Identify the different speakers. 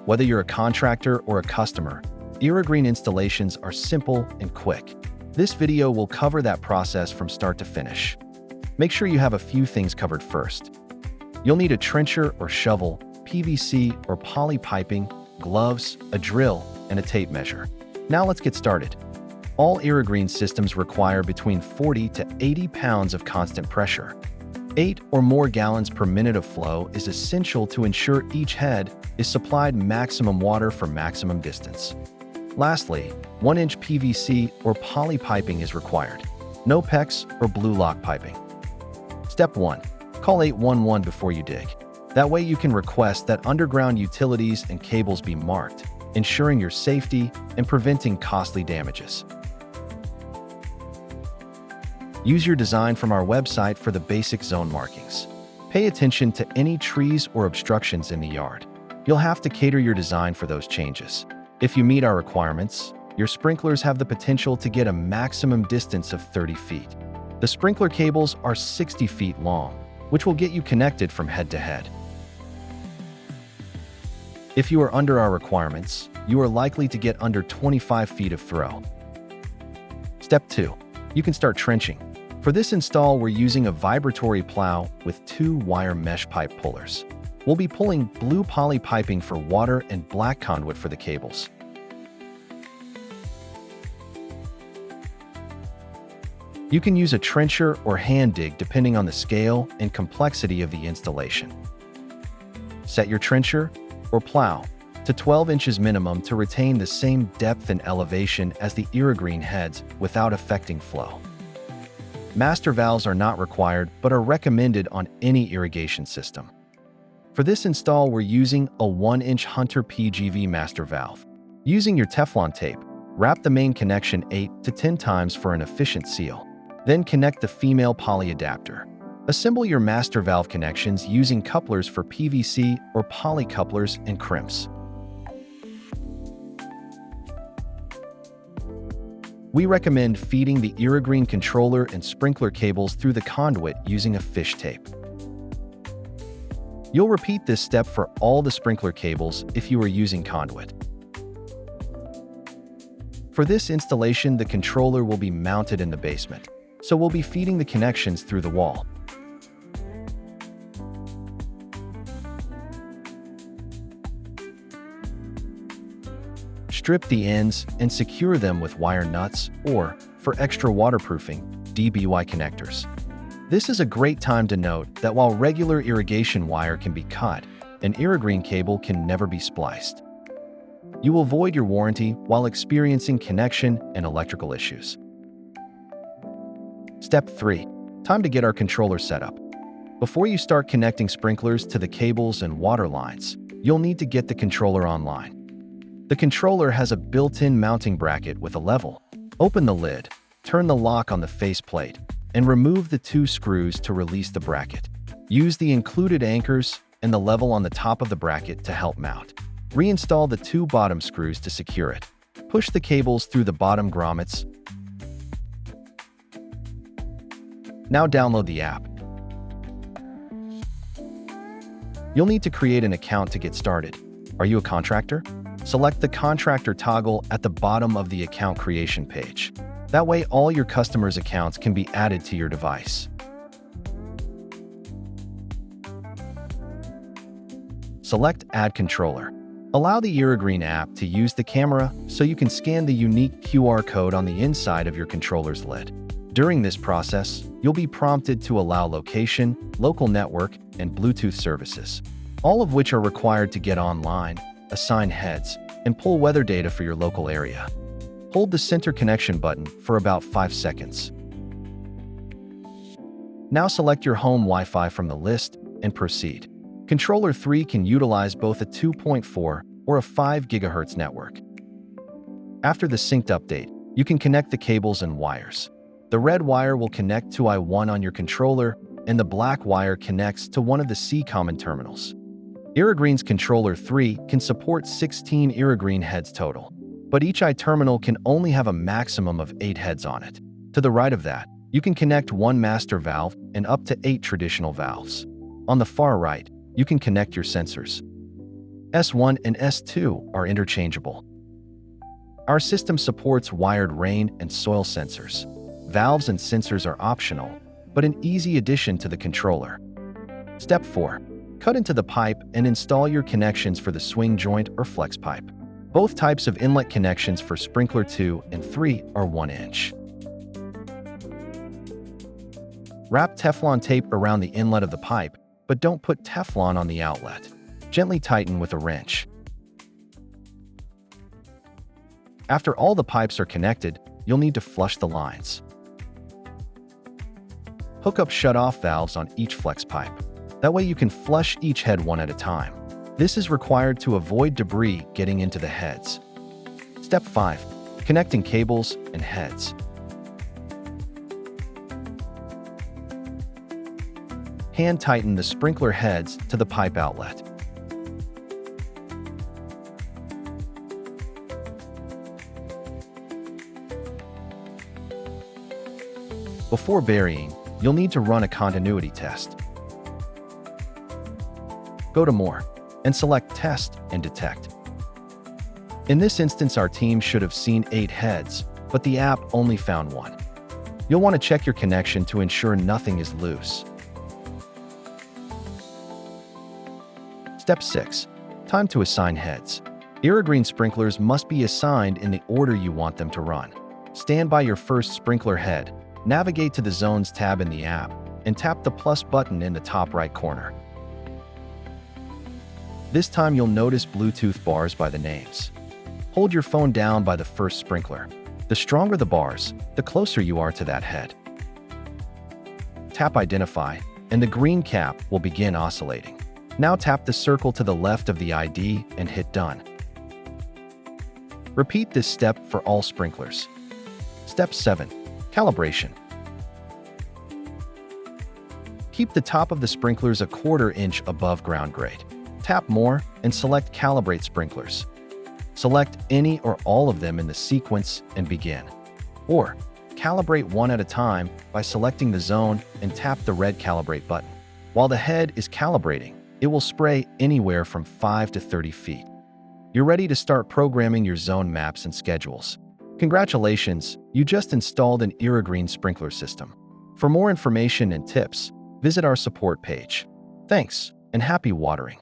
Speaker 1: Whether you're a contractor or a customer, Irrigreen installations are simple and quick. This video will cover that process from start to finish. Make sure you have a few things covered first. You'll need a trencher or shovel, PVC or poly piping, gloves, a drill, and a tape measure. Now let's get started. All Irrigreen systems require between 40 to 80 pounds of constant pressure. 8 or more gallons per minute of flow is essential to ensure each head is supplied maximum water for maximum distance. Lastly, 1-inch PVC or poly piping is required. No PEX or blue lock piping. Step 1. Call 811 before you dig. That way you can request that underground utilities and cables be marked, ensuring your safety and preventing costly damages. Use your design from our website for the basic zone markings. Pay attention to any trees or obstructions in the yard. You'll have to cater your design for those changes. If you meet our requirements, your sprinklers have the potential to get a maximum distance of 30 feet. The sprinkler cables are 60 feet long, which will get you connected from head to head. If you are under our requirements, you are likely to get under 25 feet of throw. Step 2. You can start trenching. For this install, we're using a vibratory plow with 2 wire mesh pipe pullers. We'll be pulling blue poly piping for water and black conduit for the cables. You can use a trencher or hand dig depending on the scale and complexity of the installation. Set your trencher or plow to 12 inches minimum to retain the same depth and elevation as the Irrigreen heads without affecting flow. Master valves are not required but are recommended on any irrigation system. For this install, we're using a 1-inch Hunter PGV master valve. Using your Teflon tape, wrap the main connection 8 to 10 times for an efficient seal. Then connect the female poly adapter. Assemble your master valve connections using couplers for PVC or poly couplers and crimps. We recommend feeding the Irrigreen controller and sprinkler cables through the conduit using a fish tape. You'll repeat this step for all the sprinkler cables if you are using conduit. For this installation, the controller will be mounted in the basement, so we'll be feeding the connections through the wall. Strip the ends and secure them with wire nuts or, for extra waterproofing, DBY connectors. This is a great time to note that while regular irrigation wire can be cut, an Irrigreen cable can never be spliced. You will void your warranty while experiencing connection and electrical issues. Step 3. Time to get our controller set up. Before you start connecting sprinklers to the cables and water lines, you'll need to get the controller online. The controller has a built-in mounting bracket with a level. Open the lid, turn the lock on the faceplate, and remove the 2 screws to release the bracket. Use the included anchors and the level on the top of the bracket to help mount. Reinstall the 2 bottom screws to secure it. Push the cables through the bottom grommets. Now download the app. You'll need to create an account to get started. Are you a contractor? Select the contractor toggle at the bottom of the account creation page. That way, all your customers' accounts can be added to your device. Select Add Controller. Allow the Irrigreen app to use the camera so you can scan the unique QR code on the inside of your controller's lid. During this process, you'll be prompted to allow location, local network, and Bluetooth services, all of which are required to get online, assign heads, and pull weather data for your local area. Hold the center connection button for about 5 seconds. Now select your home Wi-Fi from the list and proceed. Controller 3 can utilize both a 2.4 or a 5 GHz network. After the synced update, you can connect the cables and wires. The red wire will connect to I1 on your controller, and the black wire connects to one of the C common terminals. Irrigreen's Controller 3 can support 16 Irrigreen heads total, but each I-terminal can only have a maximum of 8 heads on it. To the right of that, you can connect 1 master valve and up to 8 traditional valves. On the far right, you can connect your sensors. S1 and S2 are interchangeable. Our system supports wired rain and soil sensors. Valves and sensors are optional, but an easy addition to the controller. Step 4. Cut into the pipe and install your connections for the swing joint or flex pipe. Both types of inlet connections for sprinkler 2 and 3 are 1 inch. Wrap Teflon tape around the inlet of the pipe, but don't put Teflon on the outlet. Gently tighten with a wrench. After all the pipes are connected, you'll need to flush the lines. Hook up shut-off valves on each flex pipe. That way you can flush each head one at a time. This is required to avoid debris getting into the heads. Step 5. Connecting cables and heads. Hand tighten the sprinkler heads to the pipe outlet. Before burying, you'll need to run a continuity test. Go to More and select Test and Detect. In this instance, our team should have seen 8 heads, but the app only found 1. You'll want to check your connection to ensure nothing is loose. Step 6. Time to assign heads. Irrigreen sprinklers must be assigned in the order you want them to run. Stand by your first sprinkler head, navigate to the Zones tab in the app, and tap the plus button in the top right corner. This time you'll notice Bluetooth bars by the names. Hold your phone down by the first sprinkler. The stronger the bars, the closer you are to that head. Tap Identify, and the green cap will begin oscillating. Now tap the circle to the left of the ID and hit Done. Repeat this step for all sprinklers. Step 7. Calibration. Keep the top of the sprinklers a 1/4 inch above ground grade. Tap More and select Calibrate sprinklers. Select any or all of them in the sequence and begin. Or calibrate one at a time by selecting the zone and tap the red Calibrate button. While the head is calibrating, it will spray anywhere from 5 to 30 feet. You're ready to start programming your zone maps and schedules. Congratulations, you just installed an Irrigreen sprinkler system. For more information and tips, visit our support page. Thanks, and happy watering.